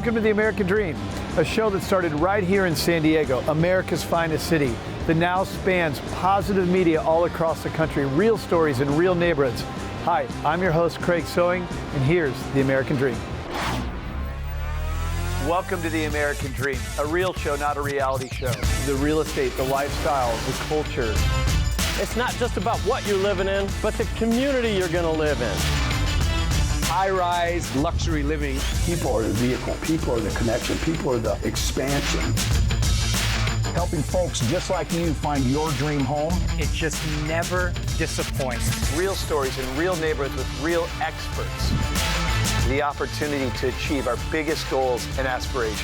Welcome to The American Dream, a show that started right here in San Diego, America's finest city, that now spans positive media all across the country, real stories in real neighborhoods. Hi, I'm your host, Craig Sewing, and here's The American Dream. Welcome to The American Dream, a real show, not a reality show. The real estate, the lifestyle, the culture. It's not just about what you're living in, but the community you're going to live in. High-rise luxury living. People are the vehicle, people are the connection, people are the expansion. Helping folks just like you find your dream home. It just never disappoints. Real stories in real neighborhoods with real experts. The opportunity to achieve our biggest goals and aspirations.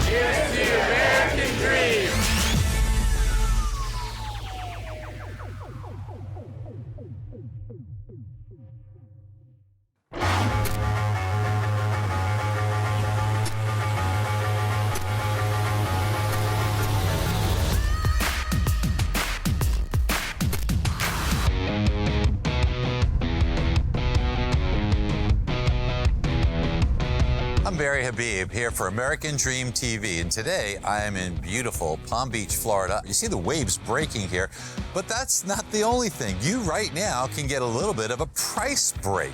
It's the American Dream. I'm Habib here for American Dream TV, and today I am in beautiful Palm Beach, Florida. You see the waves breaking here, but that's not the only thing. You right now can get a little bit of a price break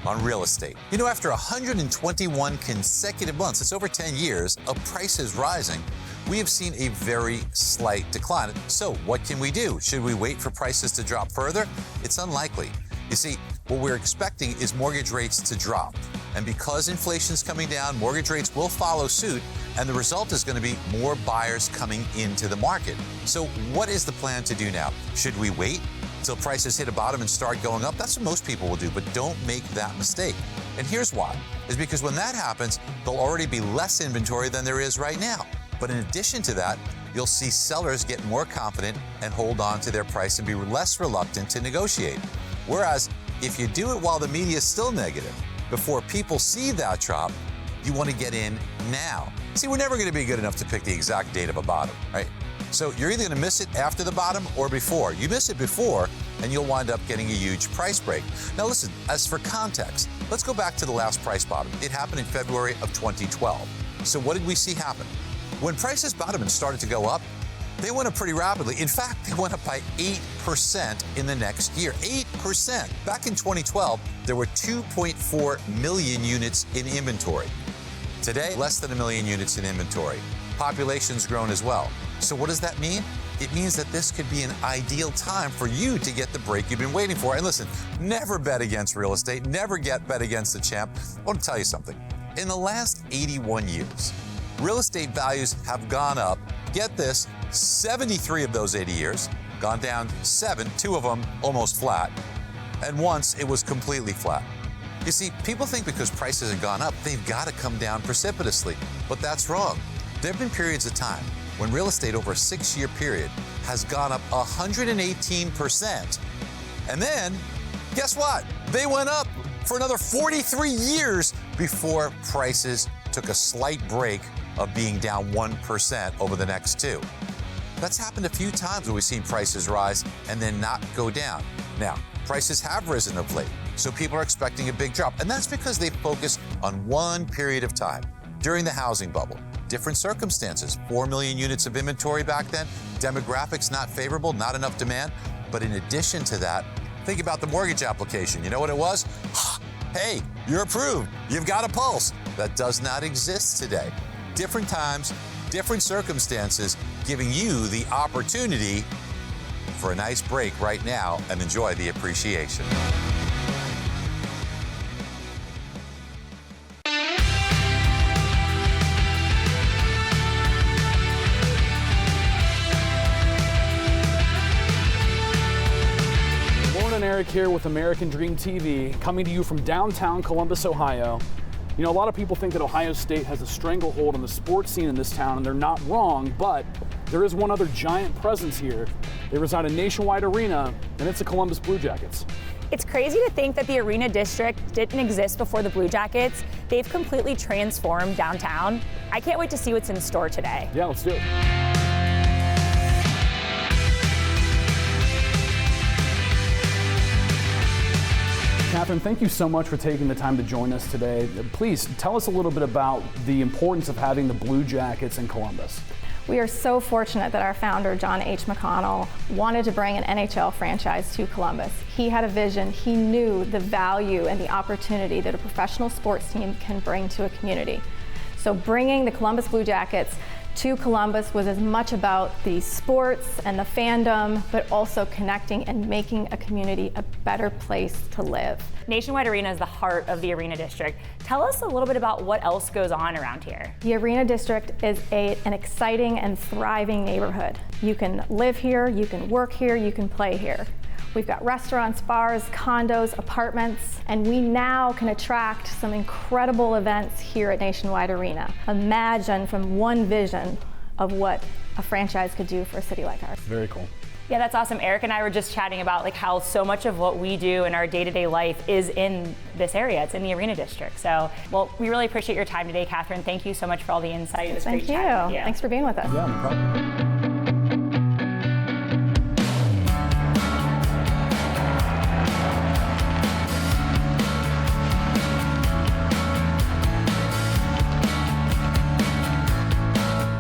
on real estate. You know, after 121 consecutive months, it's over 10 years, of prices rising, we have seen a very slight decline. So what can we do? Should we wait for prices to drop further? It's unlikely. You see, what we're expecting is mortgage rates to drop. And because inflation's coming down, mortgage rates will follow suit, and the result is going to be more buyers coming into the market. So what is the plan to do now? Should we wait until prices hit a bottom and start going up? That's what most people will do, but don't make that mistake. And here's why. Is because when that happens, there'll already be less inventory than there is right now. But in addition to that, you'll see sellers get more confident and hold on to their price and be less reluctant to negotiate. Whereas if you do it while the media is still negative, before people see that drop, you want to get in now. See, we're never going to be good enough to pick the exact date of a bottom, right? So you're either going to miss it after the bottom or before. You miss it before, and you'll wind up getting a huge price break. Now listen, as for context, let's go back to the last price bottom. It happened in February of 2012. So what did we see happen? When prices bottomed and started to go up, they went up pretty rapidly. In fact, they went up by 8% in the next year. 8%. Back in 2012, there were 2.4 million units in inventory. Today, less than 1 million units in inventory. Population's grown as well. So what does that mean? It means that this could be an ideal time for you to get the break you've been waiting for. And listen, never bet against real estate. Never bet against the champ. I want to tell you something. In the last 81 years, real estate values have gone up, get this, 73 of those 80 years, gone down 7, 2 of them almost flat, and once it was completely flat. You see, people think because prices have gone up, they've got to come down precipitously, but that's wrong. There have been periods of time when real estate over a 6-year period has gone up 118%. And then, guess what? They went up for another 43 years before prices took a slight break of being down 1% over the next 2. That's happened a few times where we've seen prices rise and then not go down. Now, prices have risen of late, so people are expecting a big drop. And that's because they focus on one period of time. During the housing bubble, different circumstances, 4 million units of inventory back then, demographics not favorable, not enough demand. But in addition to that, think about the mortgage application. You know what it was? Hey, you're approved. You've got a pulse. That does not exist today. Different times, different circumstances, giving you the opportunity for a nice break right now and enjoy the appreciation. Eric here with American Dream TV, coming to you from downtown Columbus, Ohio. You know, a lot of people think that Ohio State has a stranglehold on the sports scene in this town, and they're not wrong, but there is one other giant presence here. They reside in Nationwide Arena, and it's the Columbus Blue Jackets. It's crazy to think that the Arena District didn't exist before the Blue Jackets. They've completely transformed downtown. I can't wait to see what's in store today. Yeah, let's do it. Catherine, thank you so much for taking the time to join us today. Please tell us a little bit about the importance of having the Blue Jackets in Columbus. We are so fortunate that our founder, John H. McConnell, wanted to bring an NHL franchise to Columbus. He had a vision. He knew the value and the opportunity that a professional sports team can bring to a community. So bringing the Columbus Blue Jackets to Columbus was as much about the sports and the fandom, but also connecting and making a community a better place to live. Nationwide Arena is the heart of the Arena District. Tell us a little bit about what else goes on around here. The Arena District is an exciting and thriving neighborhood. You can live here, you can work here, you can play here. We've got restaurants, bars, condos, apartments, and we now can attract some incredible events here at Nationwide Arena. Imagine from one vision of what a franchise could do for a city like ours. Very cool. Yeah, that's awesome. Eric and I were just chatting about like how so much of what we do in our day-to-day life is in this area. It's in the Arena District. So, well, we really appreciate your time today, Catherine. Thank you so much for all the insight. It was Thank great chatting with you. Thanks for being with us. Yeah, no problem.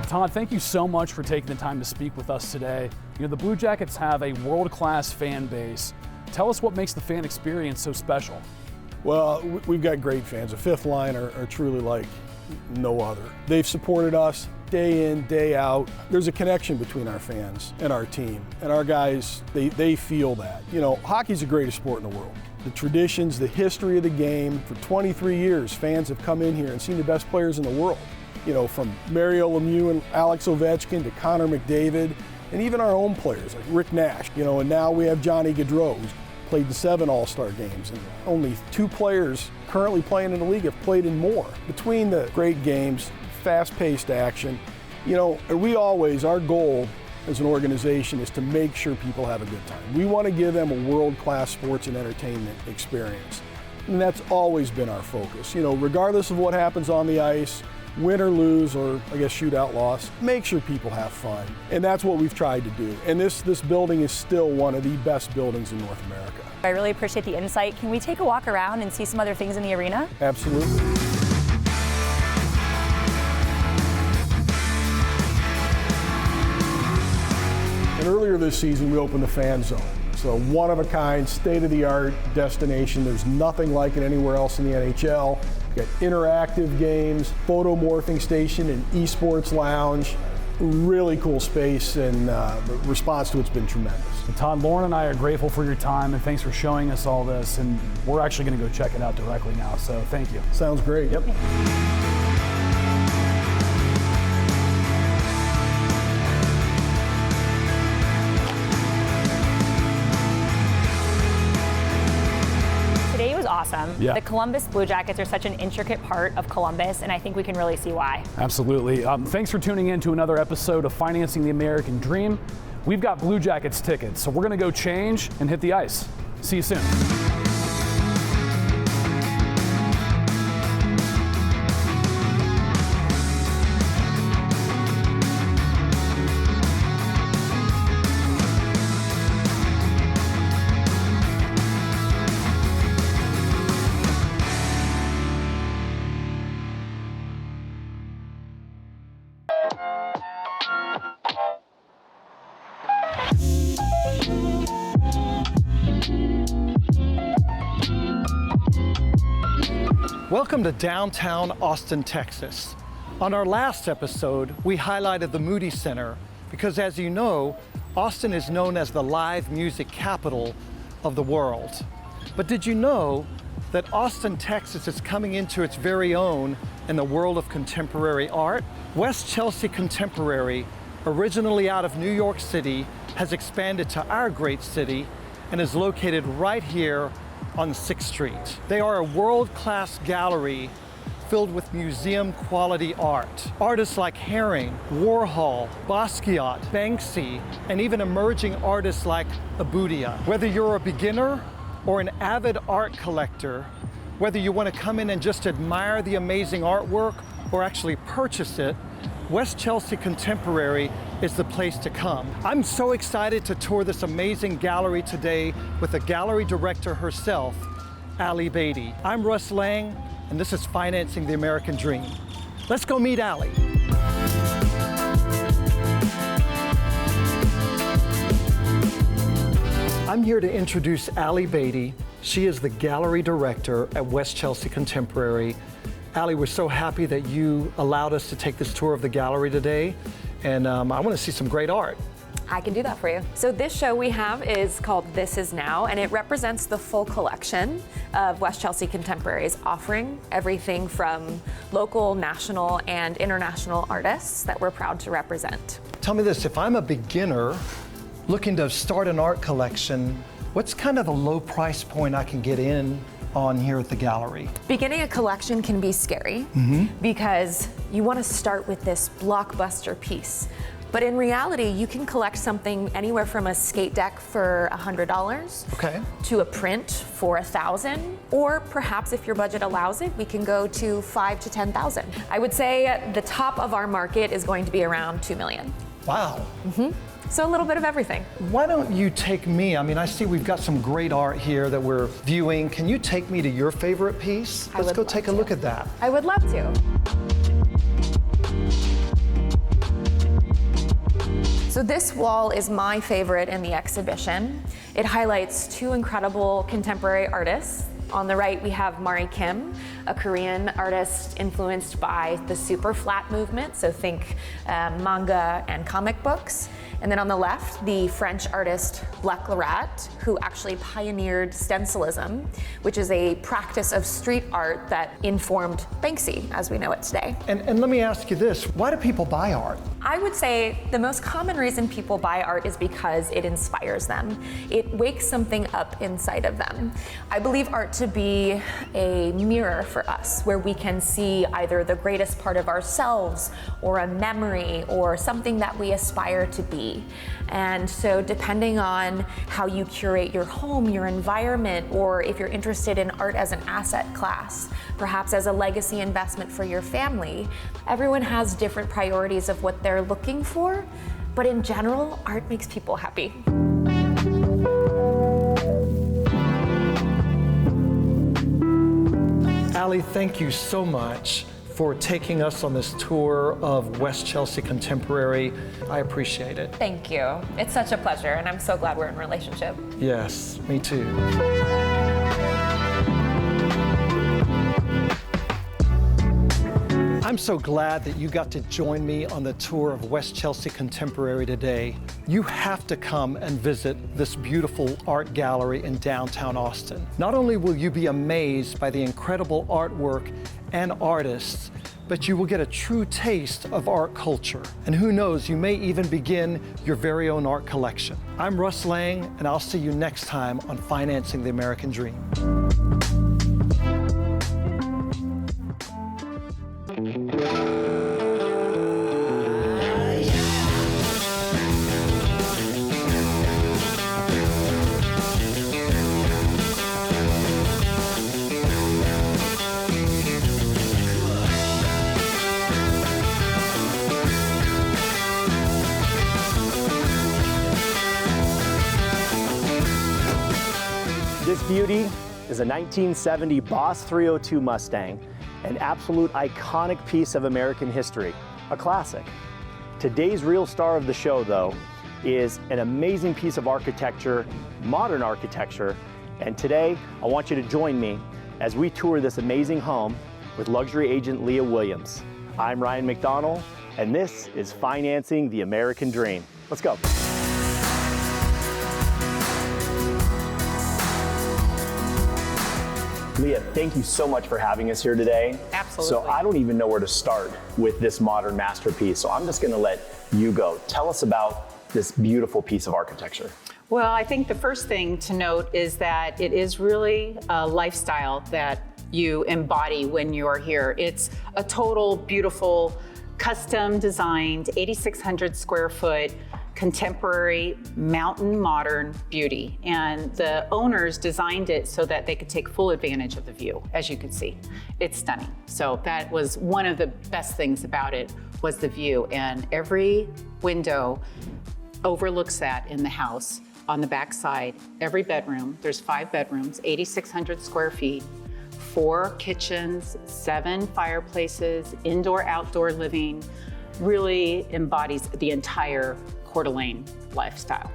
Todd, thank you so much for taking the time to speak with us today. You know, the Blue Jackets have a world-class fan base. Tell us what makes the fan experience so special. Well, we've got great fans. The fifth line are truly like no other. They've supported us day in, day out. There's a connection between our fans and our team. And our guys, they feel that. You know, hockey's the greatest sport in the world. The traditions, the history of the game. For 23 years, fans have come in here and seen the best players in the world. You know, from Mario Lemieux and Alex Ovechkin to Connor McDavid, and even our own players like Rick Nash. You know, and now we have Johnny Gaudreau, who's played in 7 All-Star games, and only 2 players currently playing in the league have played in more. Between the great games, fast-paced action, you know, our goal as an organization is to make sure people have a good time. We want to give them a world-class sports and entertainment experience. And that's always been our focus. You know, regardless of what happens on the ice, win or lose, or I guess shootout loss, make sure people have fun. And that's what we've tried to do. And this building is still one of the best buildings in North America. I really appreciate the insight. Can we take a walk around and see some other things in the arena? Absolutely. And earlier this season, we opened the fan zone. So one-of-a-kind, state-of-the-art destination. There's nothing like it anywhere else in the NHL. We've got interactive games, photo morphing station, and esports lounge. Really cool space, and the response to it's been tremendous. And Todd, Lauren and I are grateful for your time, and thanks for showing us all this. And we're actually going to go check it out directly now, so thank you. Sounds great. Yep. Awesome. Yeah. The Columbus Blue Jackets are such an intricate part of Columbus, and I think we can really see why. Absolutely. Thanks for tuning in to another episode of Financing the American Dream. We've got Blue Jackets tickets, so we're going to go change and hit the ice. See you soon. Welcome to downtown Austin, Texas. On our last episode, we highlighted the Moody Center because, as you know, Austin is known as the live music capital of the world. But did you know that Austin, Texas is coming into its very own in the world of contemporary art? West Chelsea Contemporary, originally out of New York City, has expanded to our great city and is located right here on 6th Street. They are a world-class gallery filled with museum-quality art. Artists like Herring, Warhol, Basquiat, Banksy, and even emerging artists like Abudia. Whether you're a beginner or an avid art collector, whether you want to come in and just admire the amazing artwork or actually purchase it, West Chelsea Contemporary is the place to come. I'm so excited to tour this amazing gallery today with the gallery director herself, Ali Beatty. I'm Russ Lang, and this is Financing the American Dream. Let's go meet Ali. I'm here to introduce Ali Beatty. She is the gallery director at West Chelsea Contemporary. Ali, we're so happy that you allowed us to take this tour of the gallery today, and I want to see some great art. I can do that for you. So this show we have is called This Is Now, and it represents the full collection of West Chelsea Contemporary's offering, everything from local, national, and international artists that we're proud to represent. Tell me this, if I'm a beginner looking to start an art collection, what's kind of a low price point I can get in on here at the gallery? Beginning a collection can be scary because you want to start with this blockbuster piece. But in reality, you can collect something anywhere from a skate deck for $100 to a print for $1,000, or perhaps if your budget allows it, we can go to $5,000 to $10,000. I would say the top of our market is going to be around $2 million. Wow. So a little bit of everything. Why don't you take me, I mean, I see we've got some great art here that we're viewing. Can you take me to your favorite piece? Let's go take a look at that. I would love to. So this wall is my favorite in the exhibition. It highlights two incredible contemporary artists. On the right, we have Mari Kim, a Korean artist influenced by the super flat movement, so think manga and comic books. And then on the left, the French artist Black Lerat, who actually pioneered stencilism, which is a practice of street art that informed Banksy as we know it today. And let me ask you this, why do people buy art? I would say the most common reason people buy art is because it inspires them. It wakes something up inside of them. I believe art to be a mirror for us, where we can see either the greatest part of ourselves or a memory or something that we aspire to be. And so depending on how you curate your home, your environment, or if you're interested in art as an asset class, perhaps as a legacy investment for your family, everyone has different priorities of what they're looking for, but in general, art makes people happy. Ali, thank you so much for taking us on this tour of West Chelsea Contemporary. I appreciate it. Thank you. It's such a pleasure, and I'm so glad we're in a relationship. Yes, me too. I'm so glad that you got to join me on the tour of West Chelsea Contemporary today. You have to come and visit this beautiful art gallery in downtown Austin. Not only will you be amazed by the incredible artwork and artists, but you will get a true taste of art culture. And who knows, you may even begin your very own art collection. I'm Russ Lang, and I'll see you next time on Financing the American Dream. This beauty is a 1970 Boss 302 Mustang, an absolute iconic piece of American history, a classic. Today's real star of the show, though, is an amazing piece of architecture, modern architecture, and today I want you to join me as we tour this amazing home with luxury agent Leah Williams. I'm Ryan McDonald, and this is Financing the American Dream. Let's go. Leah, thank you so much for having us here today. Absolutely. So I don't even know where to start with this modern masterpiece, so I'm just gonna let you go. Tell us about this beautiful piece of architecture. Well, I think the first thing to note is that it is really a lifestyle that you embody when you're here. It's a total beautiful, custom designed, 8,600 square foot, contemporary, mountain modern beauty. And the owners designed it so that they could take full advantage of the view, as you can see. It's stunning. So that was one of the best things about it, was the view. And every window overlooks that in the house. on the back side, every bedroom, there's 5 bedrooms, 8,600 square feet, 4 kitchens, 7 fireplaces, indoor-outdoor living, really embodies the entire Coeur d'Alene lifestyle.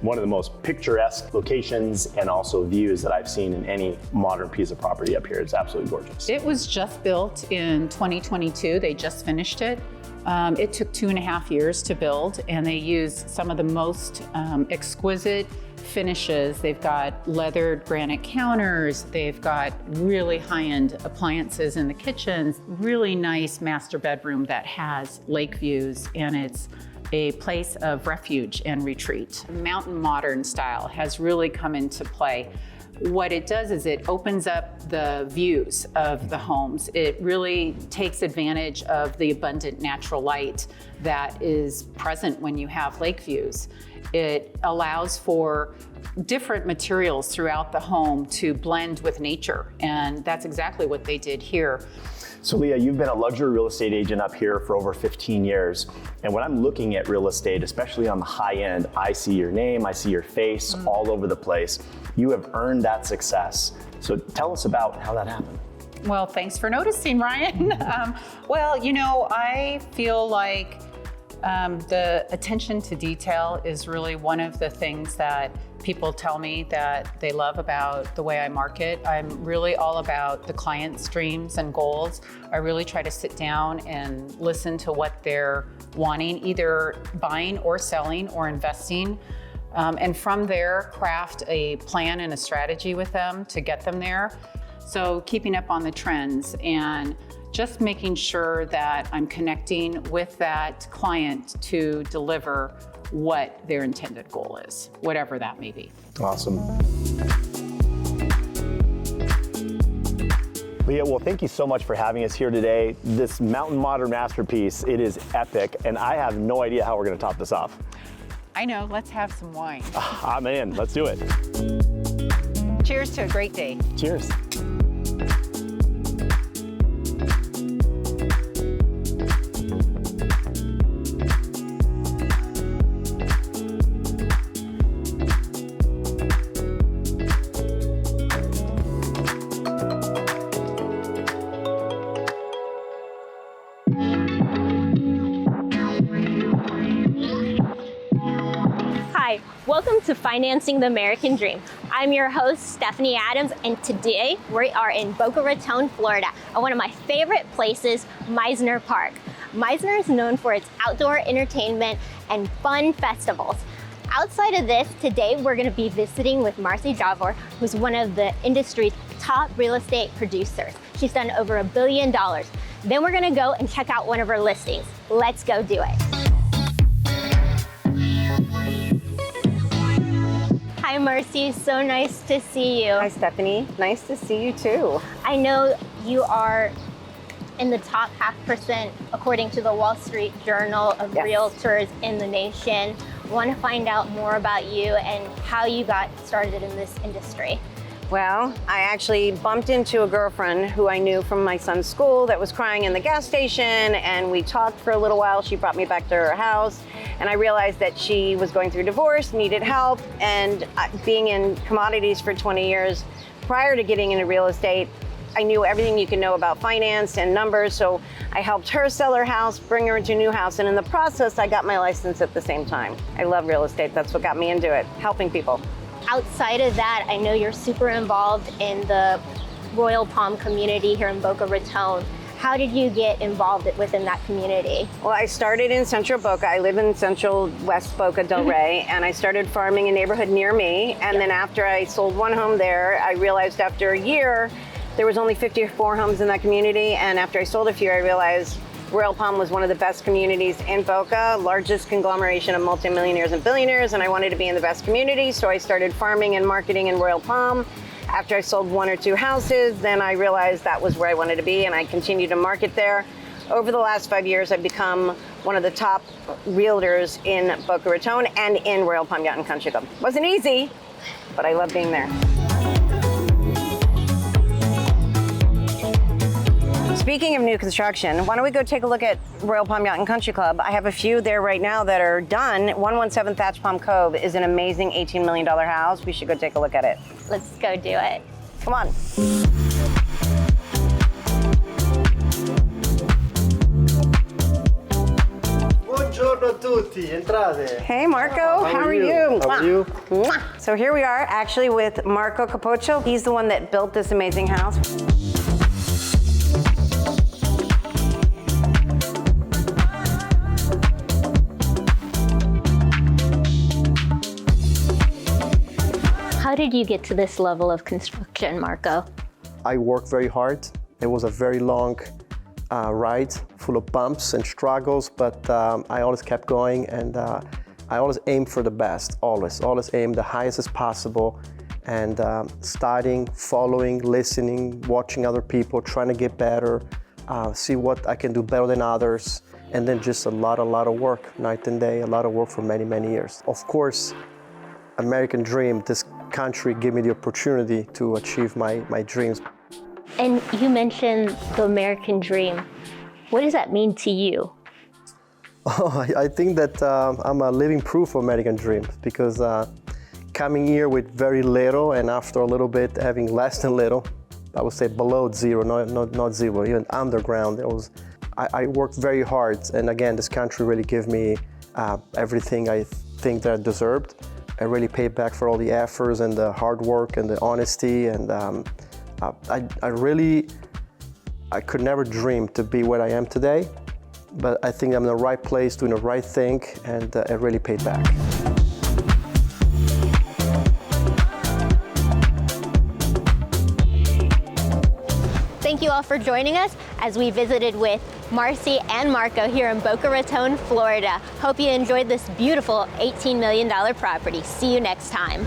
One of the most picturesque locations and also views that I've seen in any modern piece of property up here. It's absolutely gorgeous. It was just built in 2022. They just finished it. It took 2.5 years to build, and they used some of the most exquisite finishes. They've got leathered granite counters. They've got really high-end appliances in the kitchens. Really nice master bedroom that has lake views, and it's a place of refuge and retreat. Mountain modern style has really come into play. What it does is it opens up the views of the homes. It really takes advantage of the abundant natural light that is present when you have lake views. It allows for different materials throughout the home to blend with nature, and that's exactly what they did here. So Leah, you've been a luxury real estate agent up here for over 15 years. And when I'm looking at real estate, especially on the high end, I see your name, I see your face all over the place. You have earned that success. So tell us about how that happened. Well, thanks for noticing, Ryan. Well, you know, I feel like the attention to detail is really one of the things that people tell me that they love about the way I market. I'm really all about the client's dreams and goals. I really try to sit down and listen to what they're wanting, either buying or selling or investing. And from there, craft a plan and a strategy with them to get them there. So keeping up on the trends and just making sure that I'm connecting with that client to deliver what their intended goal is, whatever that may be. Awesome. Leah, well, thank you so much for having us here today. This mountain modern masterpiece, it is epic, and I have no idea how we're gonna top this off. I know, let's have some wine. I'm in, let's do it. Cheers to a great day. Cheers. Hi, welcome to Financing the American Dream. I'm your host, Stephanie Adams, and today we are in Boca Raton, Florida, at one of my favorite places, Meisner Park. Meisner is known for its outdoor entertainment and fun festivals. Outside of this, today we're going to be visiting with Marcy Javor, who's one of the industry's top real estate producers. She's done over $1 billion. Then we're going to go and check out one of her listings. Let's go do it. Hi, Marcy. So nice to see you. Hi, Stephanie. Nice to see you too. I know you are in the top 0.5% according to the Wall Street Journal of realtors in the nation. I want to find out more about you and how you got started in this industry. Well, I actually bumped into a girlfriend who I knew from my son's school that was crying in the gas station, and we talked for a little while. She brought me back to her house, and I realized that she was going through divorce, needed help, and being in commodities for 20 years prior to getting into real estate, I knew everything you can know about finance and numbers, so I helped her sell her house, bring her into a new house, and in the process, I got my license at the same time. I love real estate. That's what got me into it, helping people. Outside of that, I know you're super involved in the Royal Palm community here in Boca Raton. How did you get involved within that community? Well, I started in Central Boca. I live in Central West Boca del Rey, and I started farming a neighborhood near me. And then after I sold one home there, I realized after a year, there was only 54 homes in that community. And after I sold a few, I realized Royal Palm was one of the best communities in Boca, largest conglomeration of multimillionaires and billionaires, and I wanted to be in the best community, so I started farming and marketing in Royal Palm. After I sold 1 or 2 houses, then I realized that was where I wanted to be, and I continued to market there. Over the last 5 years, I've become one of the top realtors in Boca Raton and in Royal Palm Yacht and Country Club. Wasn't easy, but I love being there. Speaking of new construction, why don't we go take a look at Royal Palm Yacht and Country Club? I have a few there right now that are done. 117 Thatch Palm Cove is an amazing $18 million house. We should go take a look at it. Let's go do it. Come on. Buongiorno a tutti, entrate. Hey Marco, how are you? How are you? Mwah. So here we are actually with Marco Capoccia. He's the one that built this amazing house. How did you get to this level of construction, Marco? I worked very hard. It was a very long ride, full of bumps and struggles, but I always kept going, and I always aimed for the best, always aim the highest as possible, and studying, following, listening, watching other people, trying to get better, see what I can do better than others, and then just a lot of work, night and day, a lot of work for many, many years. Of course, American Dream, this country gave me the opportunity to achieve my dreams. And you mentioned the American Dream. What does that mean to you? Oh, I think that I'm a living proof of American Dream, because coming here with very little, and after a little bit having less than little, I would say below zero, not zero, even underground. I worked very hard, and again, this country really gave me everything I think that I deserved. I really paid back for all the efforts and the hard work and the honesty, and I could never dream to be where I am today, but I think I'm in the right place, doing the right thing, and it really paid back. Thank you all for joining us as we visited with Marcy and Marco here in Boca Raton, Florida. Hope you enjoyed this beautiful $18 million property. See you next time.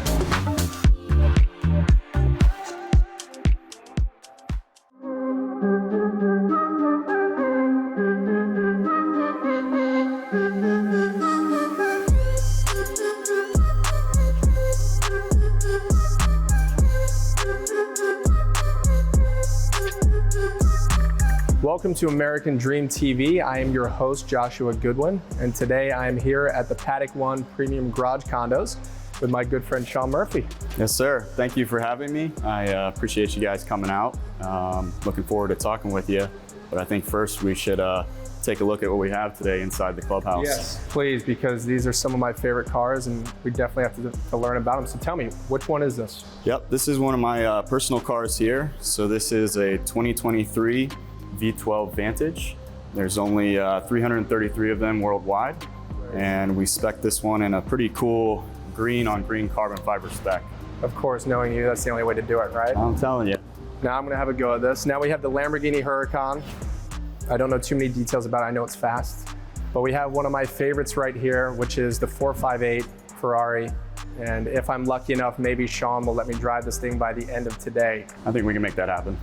Welcome to American Dream TV. I am your host, Joshua Goodwin, and today I am here at the Paddock One Premium Garage Condos with my good friend Sean Murphy. Yes, sir. Thank you for having me. I appreciate you guys coming out. Looking forward to talking with you, but I think first we should take a look at what we have today inside the clubhouse. Yes, please, because these are some of my favorite cars, and we definitely have to learn about them. So tell me, which one is this? Yep, this is one of my personal cars here. So this is a 2023 V12 Vantage. There's only 333 of them worldwide, and we spec this one in a pretty cool green on green carbon fiber spec. Of course, knowing you, that's the only way to do it, right? I'm telling you. Now I'm gonna have a go at this. Now we have the Lamborghini Huracan. I don't know too many details about it. I know it's fast, but we have one of my favorites right here, which is the 458 Ferrari. And if I'm lucky enough, maybe Sean will let me drive this thing by the end of today. I think we can make that happen.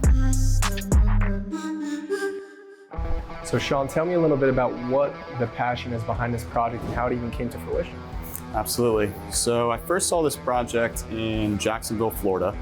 So Sean, tell me a little bit about what the passion is behind this project and how it even came to fruition. Absolutely. So I first saw this project in Jacksonville, Florida.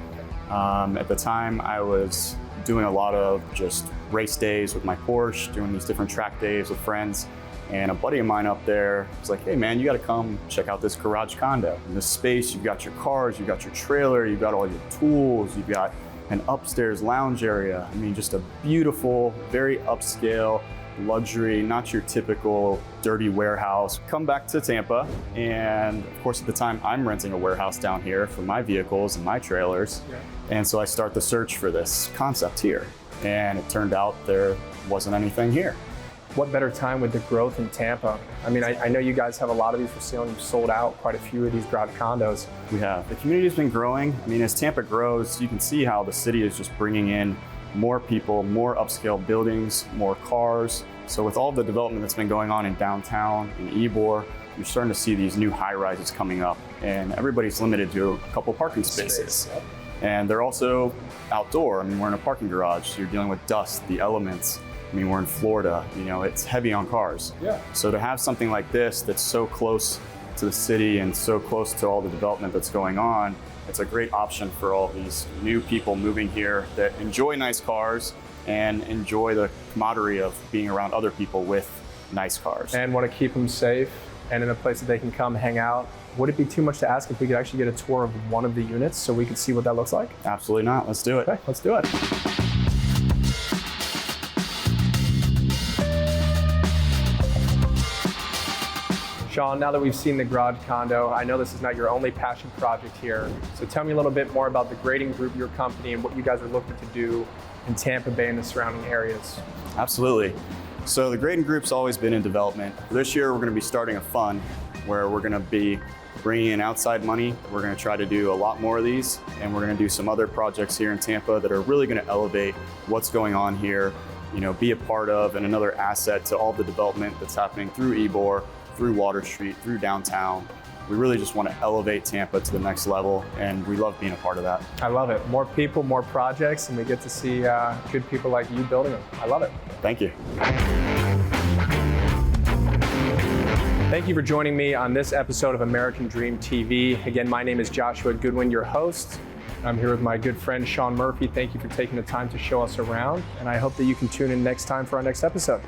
At the time, I was doing a lot of just race days with my Porsche, doing these different track days with friends. And a buddy of mine up there was like, hey man, you gotta come check out this garage condo. In this space, you've got your cars, you've got your trailer, you've got all your tools, you've got an upstairs lounge area. I mean, just a beautiful, very upscale, luxury, not your typical dirty warehouse. Come back to Tampa, and of course at the time I'm renting a warehouse down here for my vehicles and my trailers. Yeah. And so I start the search for this concept here, and it turned out there wasn't anything here. What better time with the growth in Tampa? I mean, I know you guys have a lot of these for sale, and you've sold out quite a few of these garage condos. We have. The community's been growing. I mean, as Tampa grows, you can see how the city is just bringing in more people, more upscale buildings, more cars. So with all the development that's been going on in downtown, in Ybor, you're starting to see these new high rises coming up, and everybody's limited to a couple parking spaces. Yep. And they're also outdoor. I mean, we're in a parking garage, so you're dealing with dust, the elements. I mean, we're in Florida, you know, it's heavy on cars. Yeah. So to have something like this that's so close to the city and so close to all the development that's going on, it's a great option for all these new people moving here that enjoy nice cars, and enjoy the camaraderie of being around other people with nice cars. And want to keep them safe and in a place that they can come hang out. Would it be too much to ask if we could actually get a tour of one of the units so we could see what that looks like? Absolutely not. Let's do it. Okay, let's do it. Sean, now that we've seen the garage condo, I know this is not your only passion project here. So tell me a little bit more about the grading group, your company, and what you guys are looking to do in Tampa Bay and the surrounding areas. Absolutely. So the grading group's always been in development. This year, we're going to be starting a fund where we're going to be bringing in outside money. We're going to try to do a lot more of these, and we're going to do some other projects here in Tampa that are really going to elevate what's going on here, be a part of and another asset to all the development that's happening through Ybor, through Water Street, through downtown. We really just want to elevate Tampa to the next level, and we love being a part of that. I love it. More people, more projects, and we get to see good people like you building them. I love it. Thank you. Thank you for joining me on this episode of American Dream TV. Again, my name is Joshua Goodwin, your host. I'm here with my good friend, Sean Murphy. Thank you for taking the time to show us around, and I hope that you can tune in next time for our next episode.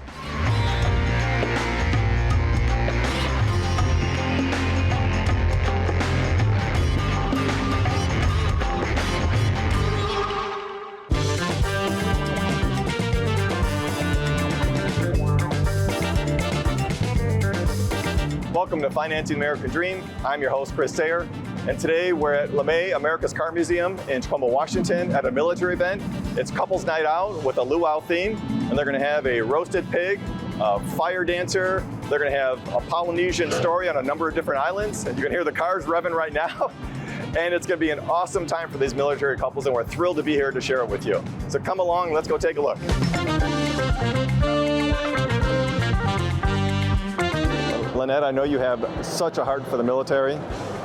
Welcome to Financing the American Dream. I'm your host, Chris Sayer, and today we're at LeMay, America's Car Museum in Tacoma, Washington at a military event. It's couples night out with a luau theme, and they're gonna have a roasted pig, a fire dancer, they're gonna have a Polynesian story on a number of different islands, and you can hear the cars revving right now. And it's gonna be an awesome time for these military couples, and we're thrilled to be here to share it with you. So come along, let's go take a look. Lynette, I know you have such a heart for the military,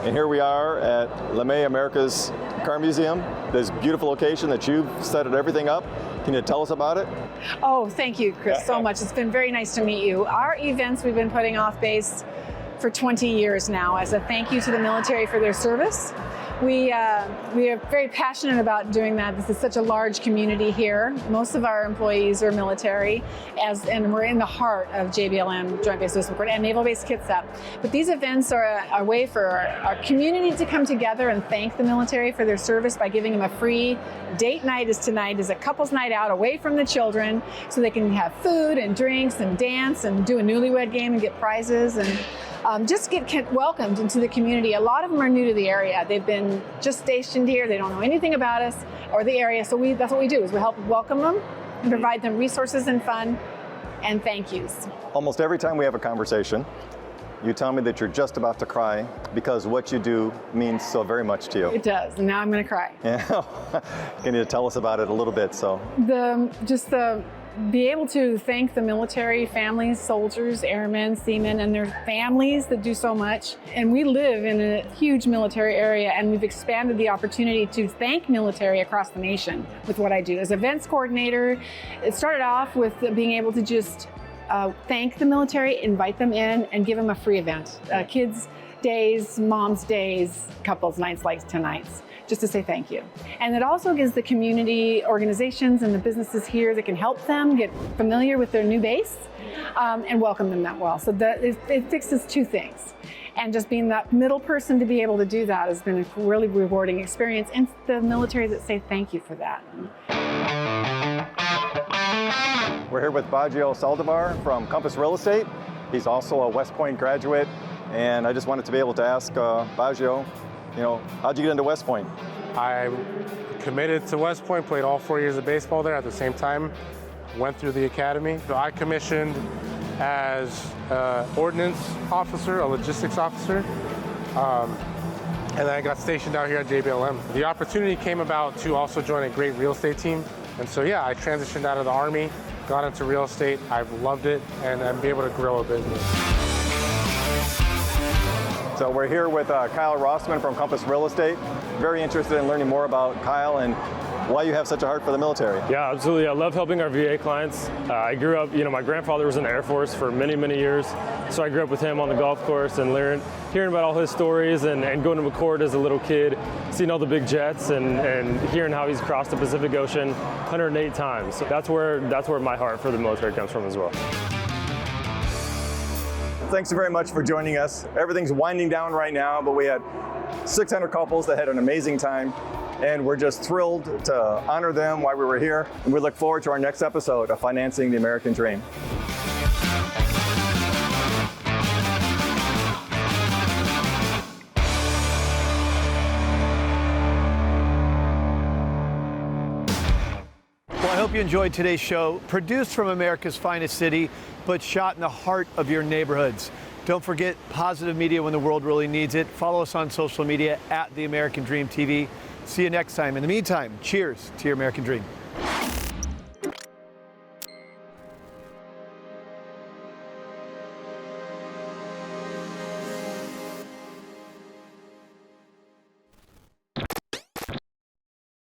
and here we are at LeMay, America's Car Museum, this beautiful location that you've set everything up. Can you tell us about it? Oh, thank you, Chris, so much. It's been very nice to meet you. Our events we've been putting off base for 20 years now as a thank you to the military for their service. We are very passionate about doing that. This is such a large community here. Most of our employees are military, and we're in the heart of JBLM, Joint Base Low Support, and Naval Base Kitsap. But these events are a way for our community to come together and thank the military for their service by giving them a free date night. Tonight is a couple's night out away from the children, so they can have food and drinks and dance and do a newlywed game and get prizes and just get welcomed into the community. A lot of them are new to the area. They've been just stationed here. They don't know anything about us or the area. So that's what we do, is we help welcome them and provide them resources and fun and thank yous. Almost every time we have a conversation, you tell me that you're just about to cry because what you do means so very much to you. It does, and now I'm gonna cry. Yeah. Can you tell us about it a little bit? Be able to thank the military families, soldiers, airmen, seamen, and their families that do so much. And we live in a huge military area, and we've expanded the opportunity to thank military across the nation with what I do. As events coordinator, it started off with being able to just thank the military, invite them in, and give them a free event. Kids' days, moms' days, couples' nights like tonight's, just to say thank you. And it also gives the community organizations and the businesses here that can help them get familiar with their new base and welcome them that well. So it fixes two things. And just being that middle person to be able to do that has been a really rewarding experience, and the military that say thank you for that. We're here with Baggio Saldivar from Compass Real Estate. He's also a West Point graduate, and I just wanted to be able to ask Baggio, how'd you get into West Point? I committed to West Point, played all 4 years of baseball there at the same time, went through the academy. So I commissioned as an ordnance officer, a logistics officer, and then I got stationed out here at JBLM. The opportunity came about to also join a great real estate team. And so, I transitioned out of the Army, got into real estate. I've loved it, and I'm able to grow a business. So we're here with Kyle Rossman from Compass Real Estate. Very interested in learning more about Kyle and why you have such a heart for the military. Yeah, absolutely. I love helping our VA clients. I grew up, my grandfather was in the Air Force for many, many years. So I grew up with him on the golf course and hearing about all his stories and going to McCord as a little kid, seeing all the big jets and hearing how he's crossed the Pacific Ocean 108 times. So that's where my heart for the military comes from as well. Thanks very much for joining us. Everything's winding down right now, but we had 600 couples that had an amazing time, and we're just thrilled to honor them while we were here. And we look forward to our next episode of Financing the American Dream. Well, I hope you enjoyed today's show, produced from America's finest city, but shot in the heart of your neighborhoods. Don't forget positive media when the world really needs it. Follow us on social media at The American Dream TV. See you next time. In the meantime, cheers to your American dream.